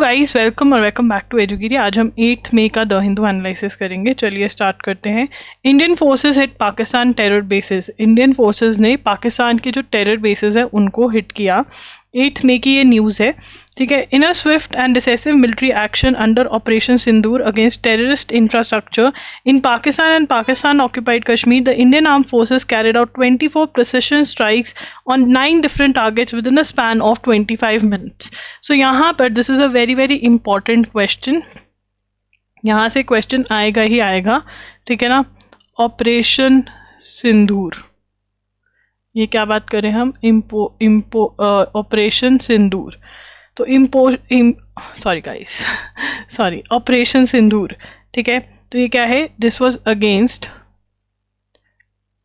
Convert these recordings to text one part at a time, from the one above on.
Guys, welcome और welcome back to एजुगिरी। आज हम 8 मई का द हिंदू एनालिसिस करेंगे। चलिए स्टार्ट करते हैं। Indian forces hit Pakistan terror basis. Indian forces ने पाकिस्तान के जो टेरर बेसिस है उनको हिट किया। 8 मई की ये न्यूज़ है, ठीक है। In a swift and decisive military action under operation Sindoor against terrorist infrastructure in Pakistan and Pakistan occupied Kashmir, the Indian arm forces carried out 24 precision strikes on 9 different targets within a span of 25 minutes. So यहाँ पर this is a very very important question. यहाँ से question आएगा ही आएगा, ठीक है ना। Operation सिंदूर, ये क्या बात करें हम, ऑपरेशन सिंदूर। तो sorry guys sorry, operation Sindoor, ठीक है। तो ये क्या है, this was against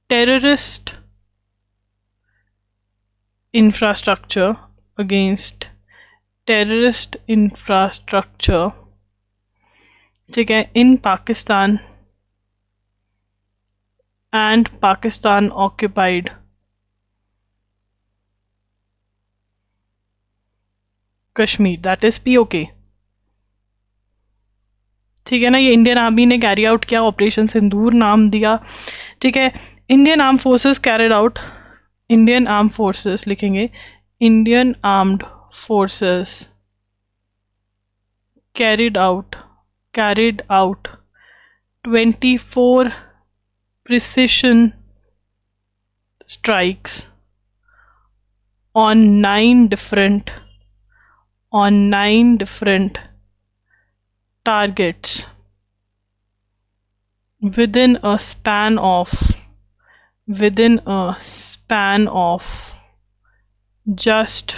terrorist infrastructure, against terrorist infrastructure, ठीक है, in Pakistan and Pakistan occupied Kashmir, that is POK, ठीक है ना। ये इंडियन आर्मी ने कैरी आउट किया, ऑपरेशन सिंदूर नाम दिया, ठीक है। Indian arm forces carried out, Indian arm forces लिखेंगे, Indian armed forces carried out 24 precision strikes on 9 different targets within a span of just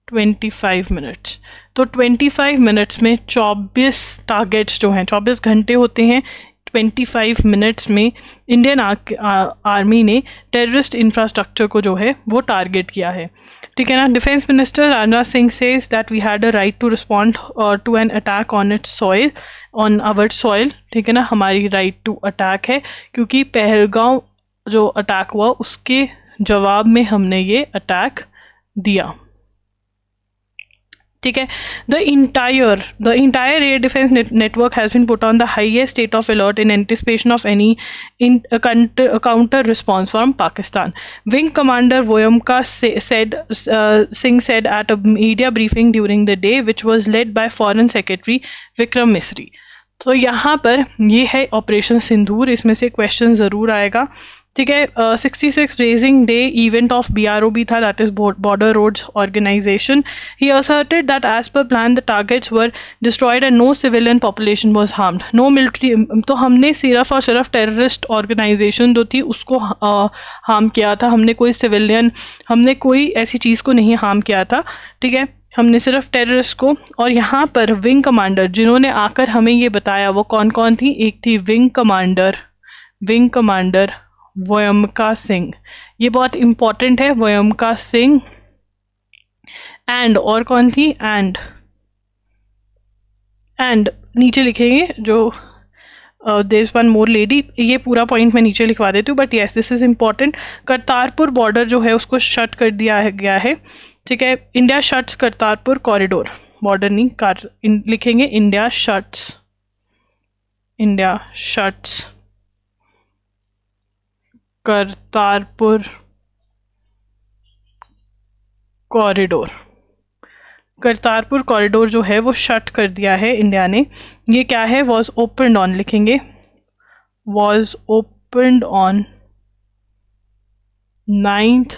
25 minutes. तो 25 मिनट्स में 24 टारगेट्स जो हैं, 24 घंटे होते हैं, 25 मिनट्स में इंडियन आर्मी ने टेररिस्ट इंफ्रास्ट्रक्चर को जो है वो टारगेट किया है, ठीक है ना। Defence minister Rajnath Singh says that we had a right to respond to an attack on its soil, on our soil, ठीक है ना। हमारी राइट टू अटैक है, क्योंकि पहलगांव जो अटैक हुआ उसके जवाब में हमने ये अटैक दिया, ठीक है। The entire air defence network has been put on the highest state of alert in anticipation of any counter response from Pakistan. Wing commander Vyomika Singh said at a media briefing during the day which was led by foreign secretary Vikram Misri. तो यहाँ पर ये है operation सिंदूर, इसमें से question जरूर आएगा, ठीक है। 66 raising day event of BRO भी था, that is border roads organisation. He asserted that as per plan the targets were destroyed and no civilian population was harmed, no military. तो हमने सिर्फ और सिर्फ टेररिस्ट ऑर्गेनाइजेशन जो थी उसको हार्म किया था, हमने कोई सिविलियन, हमने कोई ऐसी चीज़ को नहीं हार्म किया था, ठीक है। हमने सिर्फ टेररिस्ट को। और यहाँ पर विंग कमांडर जिन्होंने आकर हमें ये बताया वो कौन कौन थी, एक थी विंग कमांडर वोयमका सिंह, ये बहुत इंपॉर्टेंट है, वोयमका सिंह। एंड और कौन थी, एंड नीचे लिखेंगे जो there is one more lady, ये पूरा पॉइंट मैं नीचे लिखवा देती हूँ, but yes this is important. Kartarpur border जो है उसको शट कर दिया गया है, ठीक है। India shuts Kartarpur corridor, border नहीं लिखेंगे, India shuts Kartarpur corridor. Kartarpur corridor जो है वो शट कर दिया है इंडिया ने। ये क्या है, वॉज ओपनड ऑन लिखेंगे, was opened on 9th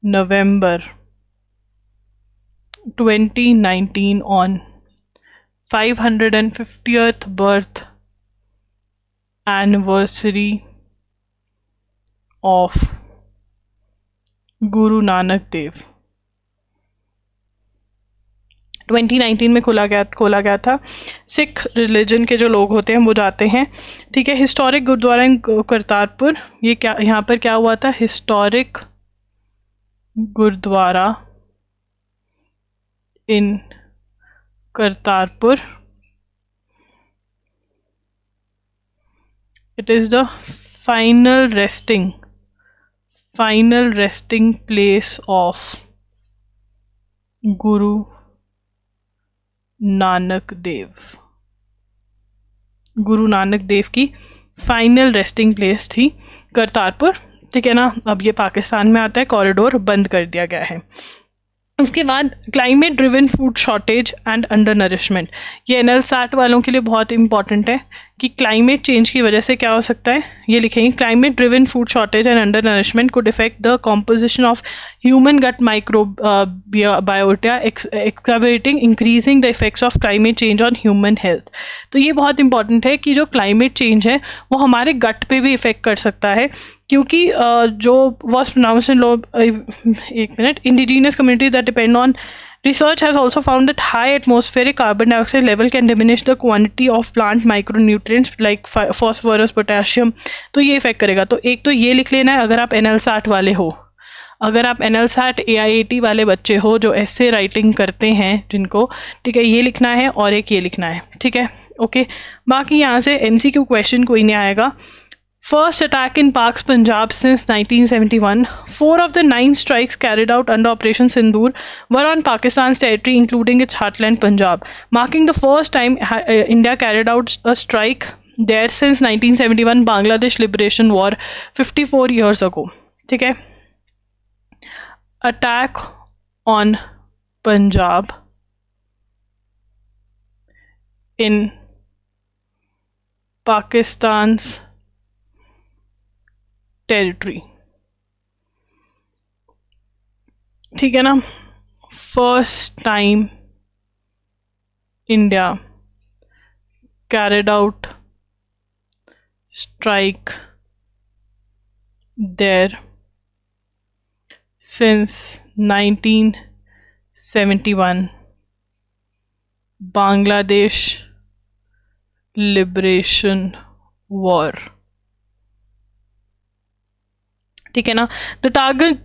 November 2019 on 550th birth anniversary of गुरु नानक देव। 2019 में खोला गया था। सिख रिलीजन के जो लोग होते हैं वो जाते हैं, ठीक है। हिस्टोरिक गुरुद्वारा इन करतारपुर, ये क्या यहाँ पर क्या हुआ था, historic gurdwara in Kartarpur, it is the final resting place of Guru Nanak Dev, Guru Nanak देव की फाइनल रेस्टिंग प्लेस थी करतारपुर, ठीक है ना। अब ये पाकिस्तान में आता है, कॉरिडोर बंद कर दिया गया है। उसके बाद climate driven food shortage and under nourishment, ये NLSAT वालों के लिए बहुत इंपॉर्टेंट है कि क्लाइमेट चेंज की वजह से क्या हो सकता है। ये लिखेंगे, climate driven food shortage and undernourishment could affect the composition of human gut microbiota excavating increasing the effects of climate change on human health. तो ये बहुत इंपॉर्टेंट है कि जो क्लाइमेट चेंज है वो हमारे गट पे भी इफेक्ट कर सकता है, क्योंकि जो वॉज प्रोनाउंस इन लोग, एक minute, indigenous community that depend on research has also found that high atmospheric carbon dioxide level can diminish the quantity of plant micronutrients like phosphorus, potassium, तो ये इफेक्ट करेगा। तो एक तो ये लिख लेना है अगर आप NLSAT वाले हो, अगर आप NLSAT AIAT वाले बच्चे हो जो ऐसे राइटिंग करते हैं जिनको, ठीक है, ये लिखना है और एक ये लिखना है, ठीक है, ओके। बाकी यहाँ से MCQ क्वेश्चन कोई नहीं आएगा। First attack in Pak's Punjab since 1971. 4 of the 9 strikes carried out under Operation Sindoor were on Pakistan's territory, including its heartland Punjab, marking the first time India carried out a strike there since 1971 Bangladesh Liberation War 54 years ago. ठीक है, attack on Punjab in Pakistan's territory, ठीक है ना। First time India carried out strike there since 1971 Bangladesh liberation war, ठीक है ना। The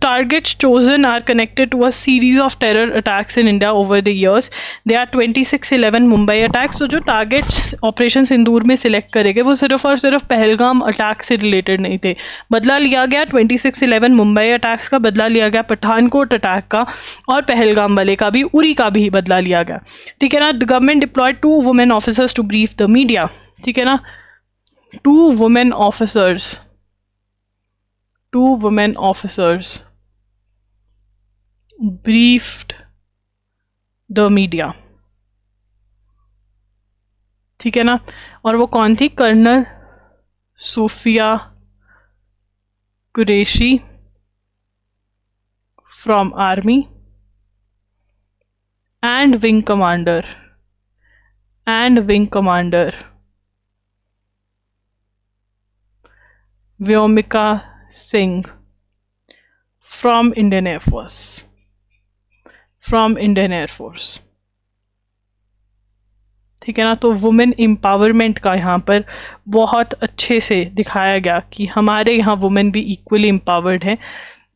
targets chosen are connected to a series of terror attacks in India over the years. They are 26/11 Mumbai attacks. तो जो targets operation सिंदूर में select करे गए वो सिर्फ और सिर्फ पहलगाम अटैक से रिलेटेड नहीं थे। बदला लिया गया 26/11 मुंबई अटैक्स का, बदला लिया गया पठानकोट अटैक का, और पहलगाम वाले का भी, उरी का भी बदला लिया गया, ठीक है ना। The government deployed 2 women officers to brief the media, ठीक है ना। 2 women officers briefed the media, ठीक है ना। और वो कौन थी? Colonel Sofiya Qureshi from army and wing commander Vyomika Singh from Indian air force, ठीक है ना। तो वुमेन एम्पावरमेंट का यहाँ पर बहुत अच्छे से दिखाया गया कि हमारे यहाँ वुमेन भी इक्वली एम्पावर्ड है,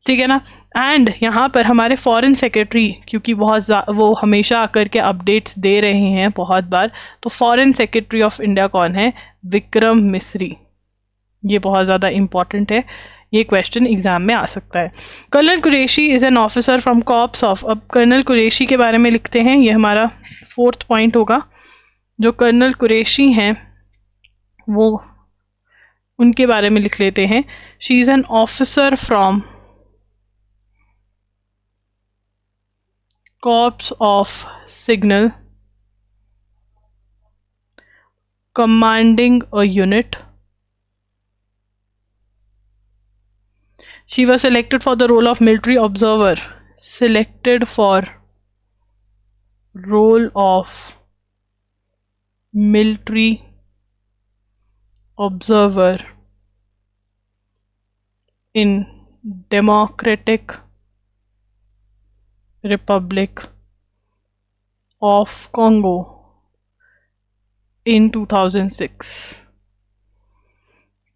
ठीक है ना। एंड यहाँ पर हमारे फॉरेन सेक्रेटरी, क्योंकि वो हमेशा आकर के अपडेट्स दे रहे हैं बहुत बार, तो फॉरेन सेक्रेटरी ऑफ इंडिया कौन है? विक्रम मिस्री। ये बहुत ज़्यादा इंपॉर्टेंट है, ये क्वेश्चन एग्जाम में आ सकता है। Colonel Qureshi is an officer from corps of, अब कर्नल कुरैशी के बारे में लिखते हैं, ये हमारा 4th पॉइंट होगा। जो कर्नल कुरैशी हैं वो, उनके बारे में लिख लेते हैं। She is an officer from corps of signal commanding a unit. She was selected for the role of military observer. Selected for role of military observer in Democratic Republic of Congo in 2006.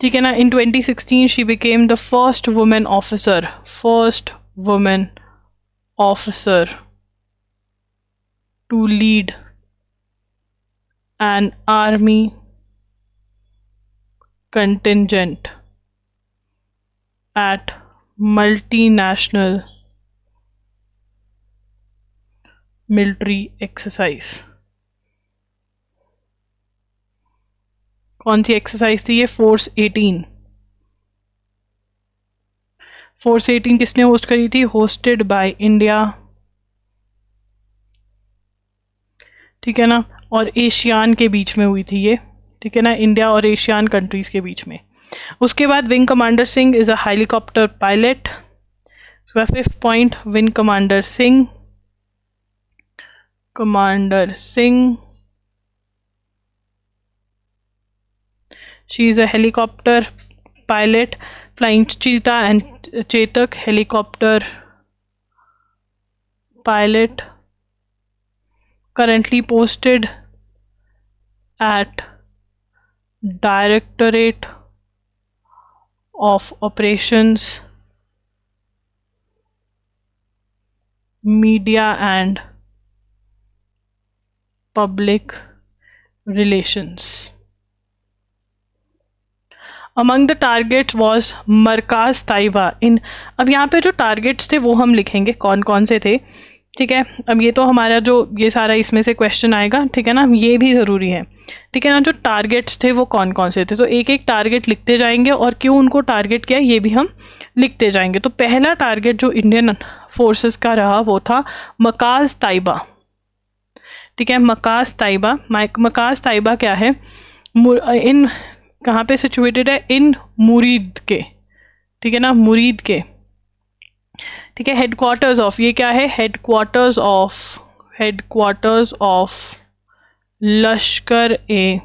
ठीक है ना। In 2016 she became the first woman officer to lead an army contingent at multinational military exercise. कौन सी exercise थी ये? Force 18। Force 18 किसने host करी थी? Hosted by India, ठीक है ना, और एशियान के बीच में हुई थी ये, ठीक है ना, इंडिया और एशियान कंट्रीज के बीच में। उसके बाद wing commander Singh is a helicopter pilot. उसका 5th point, wing commander Singh, she is a helicopter pilot flying Cheetah and Chetak helicopter pilot, currently posted at Directorate of Operations, Media and Public Relations. Among the targets was Markaz Taiba. इन अब यहाँ पे जो targets थे वो हम लिखेंगे कौन कौन से थे, ठीक है। अब ये तो हमारा जो ये सारा इसमें से क्वेश्चन आएगा, ठीक है ना, ये भी ज़रूरी है, ठीक है ना। जो टारगेट्स थे वो कौन कौन से थे, तो एक एक टारगेट लिखते जाएंगे और क्यों उनको टारगेट किया ये भी हम लिखते जाएंगे। तो पहला टारगेट जो इंडियन फोर्सेस का रहा वो था मकाज ताइबा, ठीक है। मकाज ताइबा, मकाज ताइबा क्या है? इन कहाँ पे सिचुएटेड है? इन मुरीद के, ठीक है ना, मुरीद के, ठीक है। हेडक्वार्टर्स ऑफ, ये क्या है? हेडक्वार्टर्स ऑफ लश्कर ए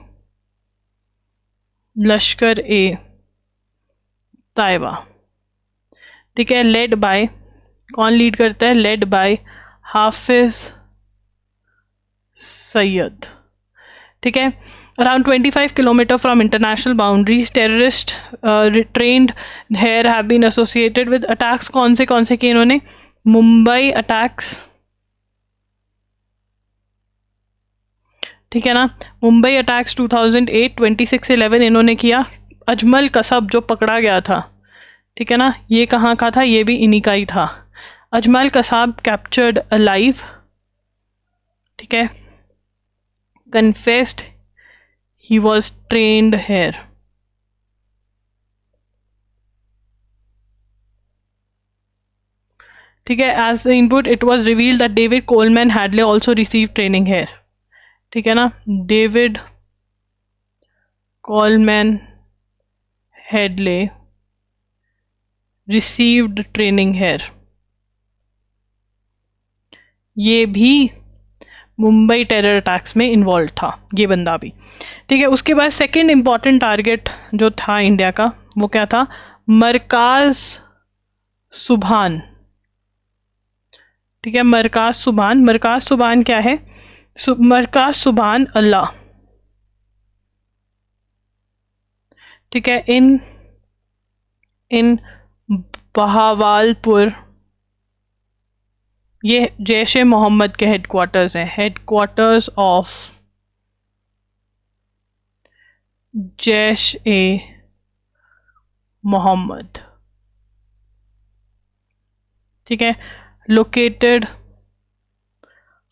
ताइबा, ठीक है। लेड बाय, कौन लीड करता है? लेड बाय हाफिज सैयद, ठीक है। Around 25 kilometer from international boundaries, terrorists trained here have been associated with attacks। कौन से किए इन्होंने? मुंबई अटैक्स, ठीक है ना, मुंबई अटैक्स 2008, 26/11 इन्होंने किया। अजमल कसब जो पकड़ा गया था, ठीक है ना, ये कहाँ का था? ये भी इन्हीं का ही था। अजमल कसब कैप्चर्ड अलाइव, ठीक है, confessed he was trained here, ठीक है। As the input it was revealed that David Coleman Hadley also received training here, ठीक है ना, David Coleman Headley received training here, ये भी मुंबई टेरर अटैक्स में इन्वॉल्व था ये बंदा भी, ठीक है। उसके बाद सेकंड इंपॉर्टेंट टारगेट जो था इंडिया का वो क्या था? मरकाज सुभान, ठीक है। मरकाज सुभान क्या है? मरकाज सुभान अल्लाह, ठीक है। इन बहावालपुर, ये जैश ए मोहम्मद के हेडक्वार्टर्स हैं, हेडक्वार्टर्स ऑफ जैश ए मोहम्मद, ठीक है। Located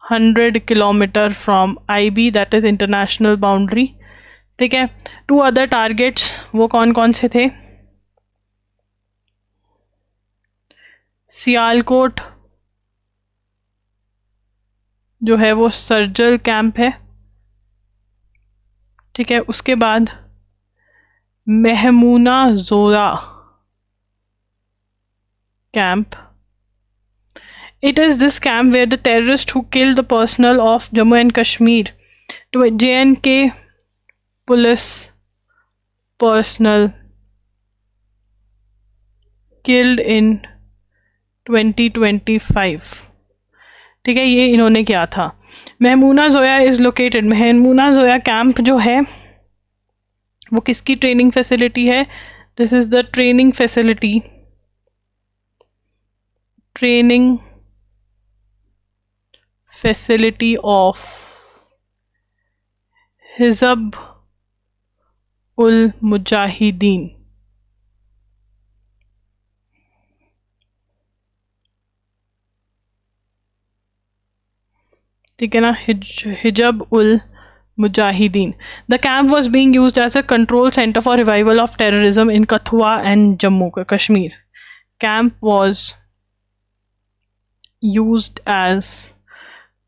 100 kilometre from IB, that is international boundary, ठीक है। 2 अदर टारगेट्स वो कौन कौन से थे? सियालकोट जो है वो सर्जल कैंप है, ठीक है। उसके बाद महमूना जोरा camp, it is this camp where the terrorists who killed the personnel of Jammu and Kashmir to JNK police personnel killed in 2025, ठीक है, ये इन्होंने किया था। Mehmoona Joya is located, Mehmoona Joya camp जो है वो किसकी ट्रेनिंग फैसिलिटी है? This is the training facility of Hizb ul Mujahideen, ठीक है ना, Hizb ul Mujahideen. The camp was being used as a control center for revival of terrorism in Kathua and Jammu Kashmir. Camp was used as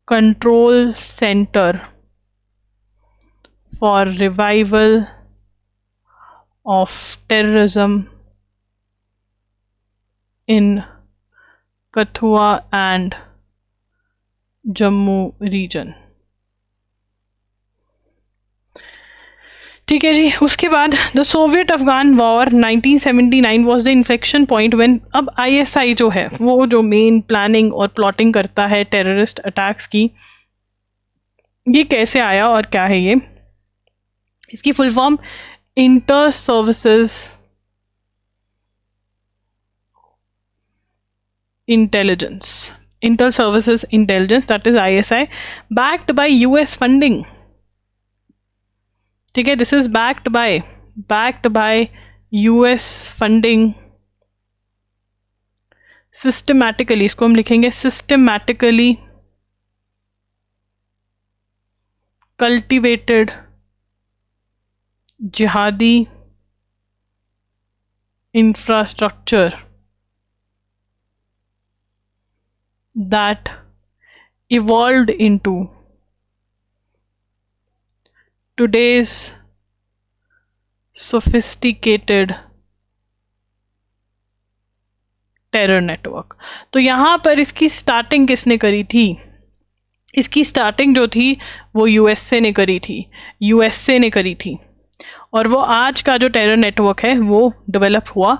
control center for revival of terrorism in Kathua and Jammu region. ठीक है जी. उसके बाद the Soviet Afghan war 1979 was the inflection point when अब ISI जो है वो जो main planning और प्लॉटिंग करता है टेररिस्ट अटैक्स की, ये कैसे आया और क्या है ये? इसकी full form inter services intelligence, inter services intelligence, that is ISI, backed by US funding. ठीक है, this is backed by US funding systematically, इसको हम लिखेंगे सिस्टमैटिकली कल्टिवेटेड जिहादी infrastructure that evolved into today's sophisticated terror network. तो यहाँ पर इसकी स्टार्टिंग किसने करी थी? इसकी स्टार्टिंग जो थी वो USA ने करी थी और वो आज का जो टेरर नेटवर्क है वो डेवलप हुआ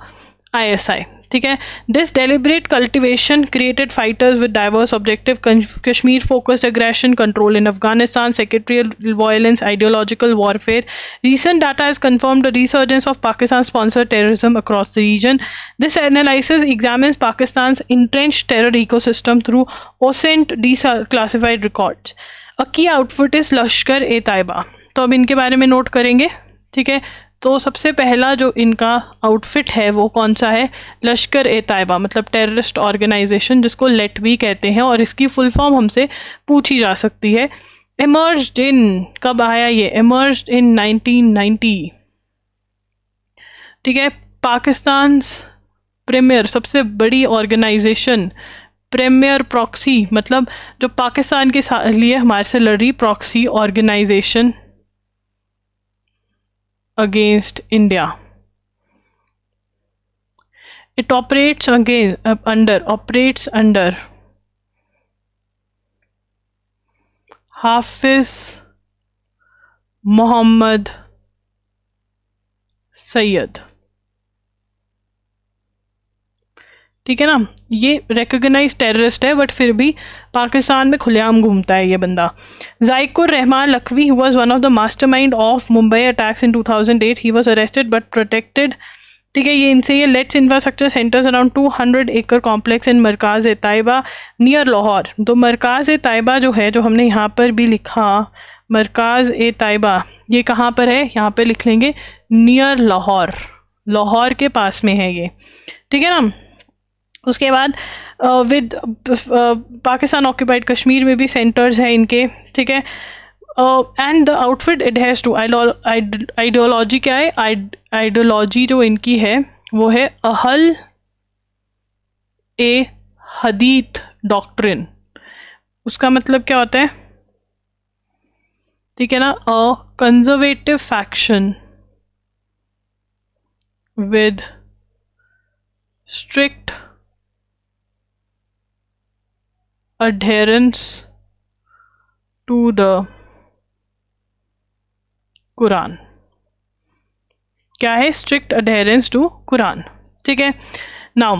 ISI. ठीक है, this deliberate cultivation created fighters with diverse objective, Kashmir focused aggression, control in Afghanistan, secretarial violence, ideological warfare. Recent data has confirmed the resurgence of Pakistan-sponsored terrorism across the region. This analysis examines Pakistan's entrenched terror ecosystem through OSINT declassified records. A key outfit is Lashkar-e-Taiba. तो अब इनके बारे में note करेंगे. ठीक है, तो सबसे पहला जो इनका आउटफिट है वो कौन सा है? लश्कर-ए-तैयबा, मतलब टेररिस्ट ऑर्गेनाइजेशन जिसको लेट भी कहते हैं, और इसकी फुल फॉर्म हमसे पूछी जा सकती है. एमर्ज्ड इन, कब आया ये? एमर्ज्ड इन 1990. ठीक है, पाकिस्तान प्रीमियर, सबसे बड़ी ऑर्गेनाइजेशन, प्रीमियर प्रॉक्सी, मतलब जो पाकिस्तान के लिए हमारे से लड़ रही proxy organisation against India. It operates under Hafiz Muhammad Sayyid. ठीक है ना, ये रिकॉग्नाइज टेररिस्ट है बट फिर भी पाकिस्तान में खुलेआम घूमता है ये बंदा. Zakiur Rehman Lakhvi, who was one of the mastermind of Mumbai attacks in 2008, he was arrested but protected. ठीक है, ये इनसे ये लेट्स इंफ्रास्ट्रक्चर सेंटर्स अराउंड 200 एकड़ कॉम्प्लेक्स इन मरकाज़-ए-तैयबा नियर लाहौर. तो मरकाज़-ए-तैयबा जो है, जो हमने यहाँ पर भी लिखा मरकाज़-ए-तैयबा, ये कहाँ पर है? यहाँ पे लिख लेंगे नियर लाहौर, लाहौर के पास में है ये. ठीक है ना. उसके बाद विद पाकिस्तान ऑक्यूपाइड कश्मीर में भी सेंटर्स हैं इनके. ठीक है, and the outfit adheres to ideology. क्या है? आइडियोलॉजी जो इनकी है वो है अहल ए हदीथ डॉक्ट्रिन. उसका मतलब क्या होता है? ठीक है ना, a conservative faction with strict adherence to the Quran. क्या है? strict adherence to Quran. ठीक है. Now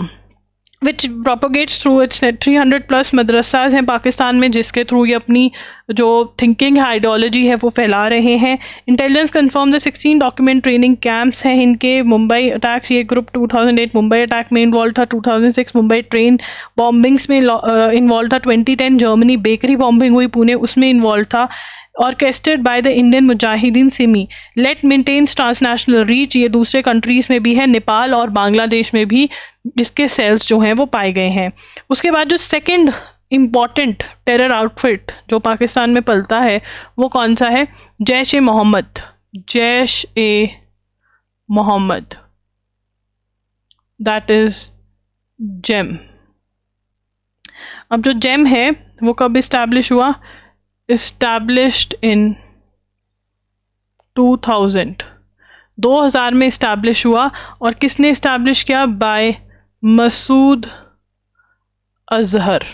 which propagates through its 300 plus मदरसाज हैं पाकिस्तान में, जिसके थ्रू ये अपनी जो थिंकिंग है, आइडियोलॉजी है, वो फैला रहे हैं. Intelligence confirm the 16 document training camps हैं इनके. मुंबई अटैक्स, ये ग्रुप 2008 मुंबई अटैक में इन्वॉल्व था. 2006 मुंबई ट्रेन बॉम्बिंग्स में इन्वॉल्व था. 2010 जर्मनी बेकरी बॉम्बिंग हुई पुणे, उसमें इन्वॉल्व था. Orchestrated by the Indian Mujahideen SIMI. LeT maintains transnational reach, ये दूसरे कंट्रीज में भी है, नेपाल और बांग्लादेश में भी इसके सेल्स जो हैं वो पाए गए हैं. उसके बाद जो सेकंड इम्पॉर्टेंट टेरर आउटफिट जो पाकिस्तान में पलता है वो कौन सा है? जैश ए मोहम्मद, जैश ए मोहम्मद, दैट इज जेम। अब जो जेम है वो कब इस्टेब्लिश हुआ? इस्टेब्लिश्ड इन 2000 में इस्टेब्लिश हुआ। और किसने इस्टेब्लिश किया? बाय मसूद अजहर,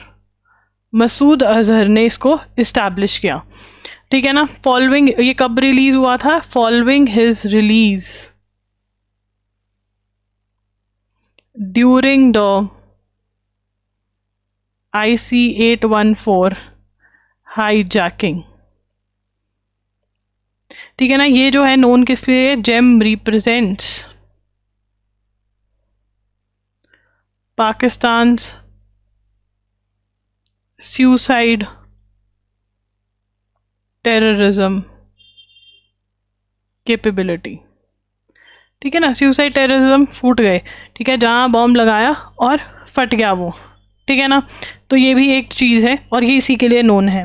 मसूद अजहर ने इसको इस्टेब्लिश किया, ठीक है ना। फॉलोइंग, ये कब रिलीज हुआ था? Following his release during the IC-814 hijacking, ठीक है ना। ये जो है नोन किस लिए? JeM represents Pakistan's suicide terrorism capability, ठीक है ना। suicide terrorism फूट गए, ठीक है, जहां बॉम्ब लगाया और फट गया वो, ठीक है ना। तो ये भी एक चीज है और ये इसी के लिए नोन है,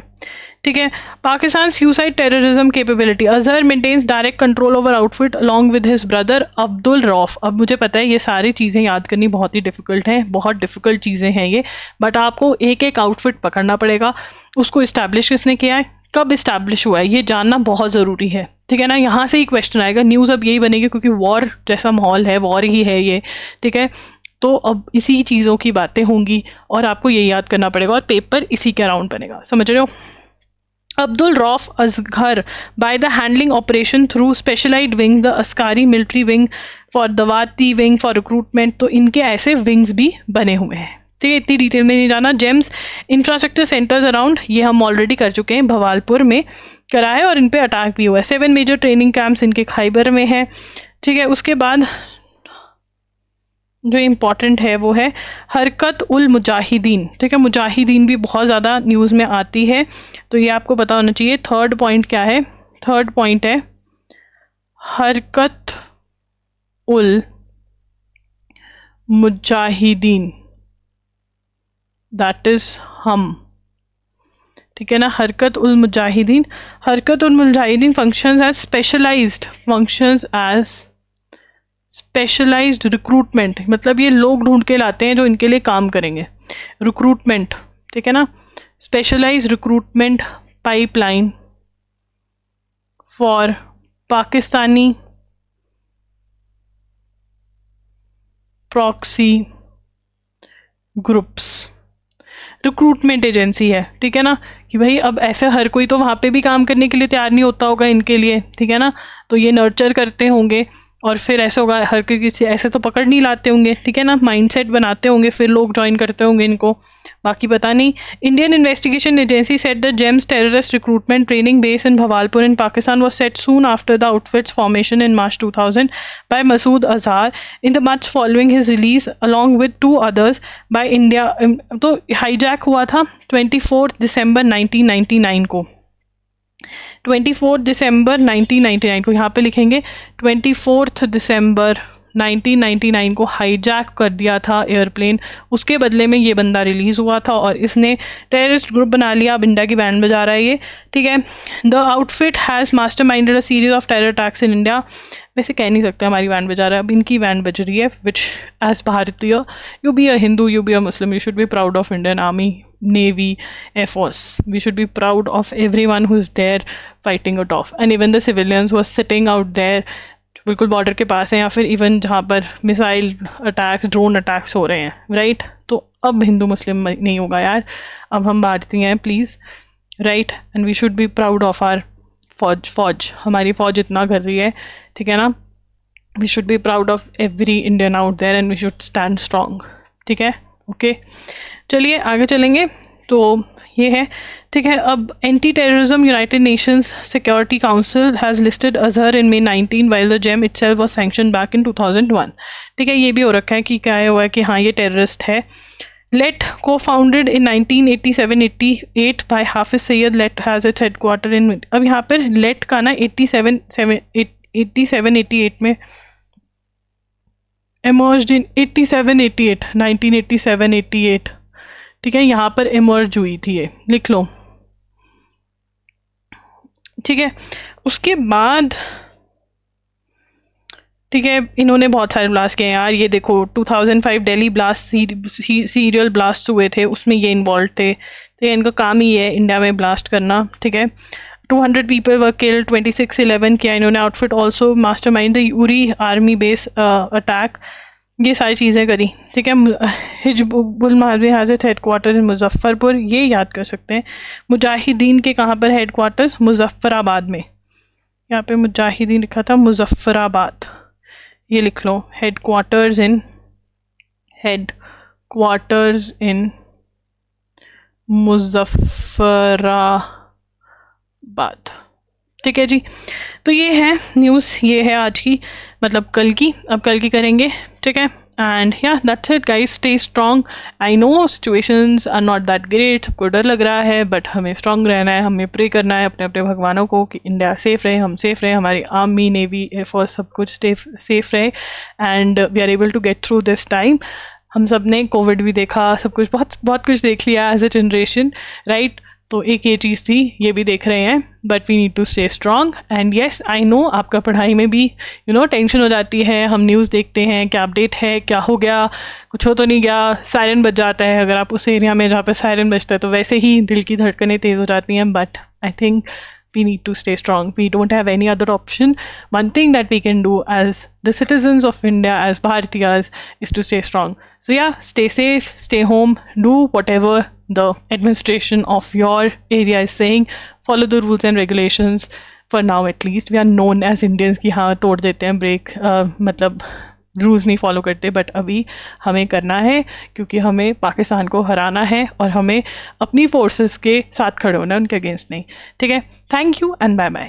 ठीक है। Pakistan suicide terrorism capability, Azhar maintains direct control over outfit along with his brother Abdul Rauf. अब मुझे पता है ये सारी चीज़ें याद करनी बहुत ही डिफिकल्ट है, बहुत डिफिकल्ट चीज़ें हैं ये, बट आपको एक एक आउटफिट पकड़ना पड़ेगा। उसको इस्टेब्लिश किसने किया है, कब इस्टेब्लिश हुआ है, ये जानना बहुत ज़रूरी है, ठीक है ना। यहाँ से ही क्वेश्चन आएगा, न्यूज़ अब यही बनेगी क्योंकि वॉर जैसा माहौल है, वॉर ही है ये, ठीक है। तो अब इसी चीज़ों की बातें होंगी और आपको ये याद करना पड़ेगा और पेपर इसी के अराउंड बनेगा, समझ रहे हो। Abdul Rauf Asghar by the handling operation through specialized wing, the Askari military wing for Dawati wing for recruitment, तो इनके ऐसे विंग्स भी बने हुए हैं, ठीक है। इतनी डिटेल में नहीं जाना। जेम्स इंफ्रास्ट्रक्चर सेंटर्स अराउंड, ये हम ऑलरेडी कर चुके हैं, भवालपुर में करा है और इन पे अटैक भी हुआ है। 7 मेजर ट्रेनिंग कैंप्स इनके खैबर में है, ठीक है। उसके बाद जो इम्पॉर्टेंट है वो है हरकत उल मुजाहिदीन, ठीक है। मुजाहिदीन भी बहुत ज़्यादा न्यूज़ में आती है, तो ये आपको पता होना चाहिए। थर्ड पॉइंट क्या है? थर्ड पॉइंट है हरकत उल मुजाहिदीन, दैट इज हम, ठीक है ना। हरकत ul Mujahideen, Harkat ul Mujahideen functions as specialised recruitment, मतलब ये लोग ढूंढ के लाते हैं जो इनके लिए काम करेंगे, रिक्रूटमेंट, ठीक है ना। Specialised recruitment pipeline for Pakistani proxy groups, recruitment agency है, ठीक है ना। कि भाई अब ऐसे हर कोई तो वहाँ पे भी काम करने के लिए तैयार नहीं होता होगा इनके लिए, ठीक है ना। तो ये नर्चर करते होंगे और फिर ऐसे होगा, हर कोई किसी ऐसे तो पकड़ नहीं लाते होंगे, ठीक है ना। माइंडसेट बनाते होंगे, फिर लोग ज्वाइन करते होंगे इनको, बाकी पता नहीं। Indian investigation agency set the James terrorist recruitment training base in Bhawalpur in Pakistan was set soon after the outfit's formation in March 2000 by Masood Azhar in the months following his release along with 2 others by India। तो hijack हुआ था 24 दिसंबर 1999 को, 24 दिसंबर 1999 को, यहाँ पे लिखेंगे 24 दिसंबर 1999 को hijack कर दिया था एयरप्लेन। उसके बदले में ये बंदा रिलीज हुआ था और इसने टेररिस्ट ग्रुप बना लिया। अब इंडिया की बैंड बजा रहा है ये, ठीक है। The outfit has masterminded a series of terror attacks in India. वैसे कह नहीं सकते हमारी बैंड बजा रहा है, अब इनकी बैंड बज रही है, which as Bharatiya, you be a Hindu, you be a Muslim, you should be proud of Indian army, navy, air force, we should be proud of everyone who is there fighting it off, and even the civilians who are sitting out there, बिल्कुल border के पास है, या फिर even जहाँ पर missile attacks, drone attacks हो रहे हैं, राइट। तो अब हिंदू मुस्लिम नहीं होगा यार, अब हम भारतीय हैं please, right. And we should be proud of our fauj, हमारी फौज इतना कर रही है, ठीक है ना। We should be proud of every Indian out there and we should stand strong, ठीक है, ओके। चलिए आगे चलेंगे, तो ये है, ठीक है। अब anti terrorism United Nations security council has listed Azhar in May 19 while the JEM itself was sanctioned back in 2001, ठीक है। ये भी हो रखा है कि क्या हुआ है कि हाँ ये टेररिस्ट है। लेट को founded in 1987-88 by Hafiz Saeed, LeT has its headquarter in, अब यहाँ पर लेट का ना 87-88 में emerged in 1987-88, ठीक है, यहाँ पर इमर्ज हुई थी, ये लिख लो। ठीक है, उसके बाद ठीक है, इन्होंने बहुत सारे ब्लास्ट किए यार। ये देखो 2005 दिल्ली ब्लास्ट सीरियल ब्लास्ट हुए थे, उसमें ये इन्वॉल्व थे। तो ये इनका काम ही है इंडिया में ब्लास्ट करना। ठीक है, 200 पीपल वर किल्ड, 26/11 किया इन्होंने। Outfit also mastermind the Yuri army base attack, ये सारी चीज़ें करी। ठीक है, Hizbul Mujahideen has its headquarter इन मुजफ्फरपुर, ये याद कर सकते हैं। मुजाहिदीन के कहाँ पर हेडक्वार्टर्स? मुजफ्फराबाद में। यहाँ पे मुजाहिदीन लिखा था मुजफ्फराबाद, ये लिख लो। हेडक्वार्टर्स इन मुजफ्फराबाद। ठीक है जी, तो ये है न्यूज़, ये है आज की, मतलब कल की। अब कल की करेंगे। ठीक है, and yeah that's it guys, stay strong. I know situations are not that great, सबको डर लग रहा है, बट हमें स्ट्रॉन्ग रहना है, हमें प्रे करना है अपने अपने भगवानों को कि इंडिया सेफ रहे, हम सेफ रहे, हमारी आर्मी नेवी एयरफोर्स सब कुछ सेफ रहे, and we are able to get through this time. हम सब ने कोविड भी देखा, सब कुछ बहुत कुछ देख लिया एज ए जनरेशन, राइट? तो एक ये चीज़ थी, ये भी देख रहे हैं, but we need to stay strong. And yes, I know आपका पढ़ाई में भी टेंशन हो जाती है। हम न्यूज़ देखते हैं, क्या अपडेट है, क्या हो गया, कुछ हो तो नहीं गया, सायरन बज जाता है। अगर आप उस एरिया में जहाँ पे सायरन बजता है तो वैसे ही दिल की धड़कनें तेज़ हो जाती हैं। But I think we need to stay strong. We don't have any other option. One thing that we can do as the citizens of India, as Bharatiyas, is to stay strong. So yeah, stay safe, stay home, do whatever the administration of your area is saying. Follow the rules and regulations. For now at least, we are known as Indians कि हाँ तोड़ देते हैं break, मतलब rules नहीं follow करते, but अभी हमें करना है क्योंकि हमें पाकिस्तान को हराना है और हमें अपनी फोर्सेस के साथ खड़े होना है, उनके अगेंस्ट नहीं। ठीक है, thank you and bye bye.